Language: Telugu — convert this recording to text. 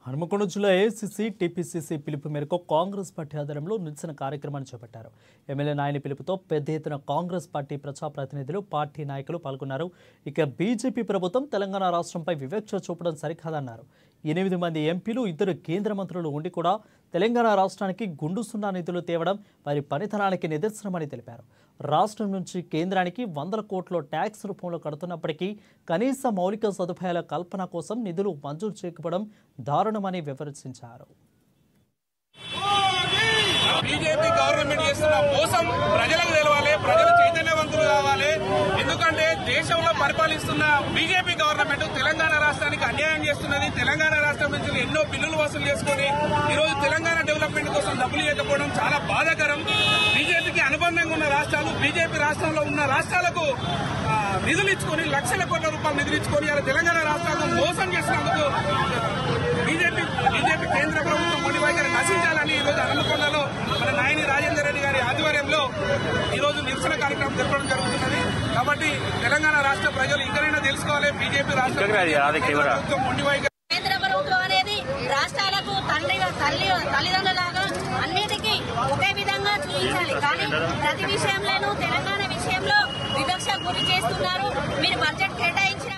హనుమకొండ జిల్లా ఏఐసీసీ టీపీసీసీ పిలుపు మేరకు కాంగ్రెస్ పార్టీ ఆధ్వర్యంలో నిరసన కార్యక్రమాన్ని చేపట్టారు. ఎమ్మెల్యే నాయని పిలుపుతో పెద్ద ఎత్తున కాంగ్రెస్ పార్టీ ప్రజాప్రతినిధులు, పార్టీ నాయకులు పాల్గొన్నారు. ఇక బీజేపీ ప్రభుత్వం తెలంగాణ రాష్ట్రంపై వివక్ష చూపడం సరికాదన్నారు. 8 మంది ఎంపీలు, 2 కేంద్ర మంత్రులు ఉండి కూడా తెలంగాణ రాష్ట్రానికి గుండు సున్నా నిధులు తేవడం వారి పనితనానికి నిదర్శనమని తెలిపారు. రాష్ట్రం నుంచి కేంద్రానికి 100 కోట్ల ట్యాక్స్ రూపంలో కడుతున్నప్పటికీ కనీస మౌలిక సదుపాయాల కల్పన కోసం నిధులు మంజూరు చేయకపోవడం దారుణమని విమర్శించారు. బీజేపీ గవర్నమెంట్ చేస్తున్న మోసం ప్రజలకు తెలవాలి, ప్రజలు చైతన్యవంతులు కావాలి. ఎందుకంటే దేశంలో పరిపాలిస్తున్న బీజేపీ గవర్నమెంట్ తెలంగాణ రాష్ట్రానికి అన్యాయం చేస్తున్నది. తెలంగాణ రాష్ట్రం నుంచి ఎన్నో బిల్లులు వసూలు చేసుకుని ఈరోజు తెలంగాణ డెవలప్మెంట్ కోసం డబ్బులు ఇవ్వకపోవడం చాలా బాధాకరం. బీజేపీకి అనుబంధంగా ఉన్న రాష్ట్రాలు, బీజేపీ రాష్ట్రంలో ఉన్న రాష్ట్రాలకు నిధులు ఇచ్చుకొని లక్షల కోట్ల రూపాయలు నిధులు ఇచ్చుకొని ఇలా తెలంగాణ రాష్ట్రాలను మోసం చేసినందుకు బీజేపీ కేంద్ర ప్రభుత్వం మొండి వైఖరి నశించాలని ఈరోజు హనుమకొండలో మన నాయని రాజేందర్ రెడ్డి గారి ఆధ్వర్యంలో ఈరోజు నిరసన కార్యక్రమం జరపడం జరుగుతున్నది. కాబట్టి తెలంగాణ రాష్ట్ర ప్రజలు ఇంకనైనా తెలుసుకోవాలి, బీజేపీ రాష్ట్ర ప్రభుత్వం మొండి వైఖరి. కేంద్ర ప్రభుత్వం అనేది రాష్ట్రాలకు తల్లిదండ్రులాగా అన్నిటికీ ఒకే విధంగా చూపించాలి. కానీ ప్రతి విషయంలోనూ తెలంగాణ విషయంలో వివక్ష గురి చేస్తున్నారు. మీరు బడ్జెట్ కేటాయించిన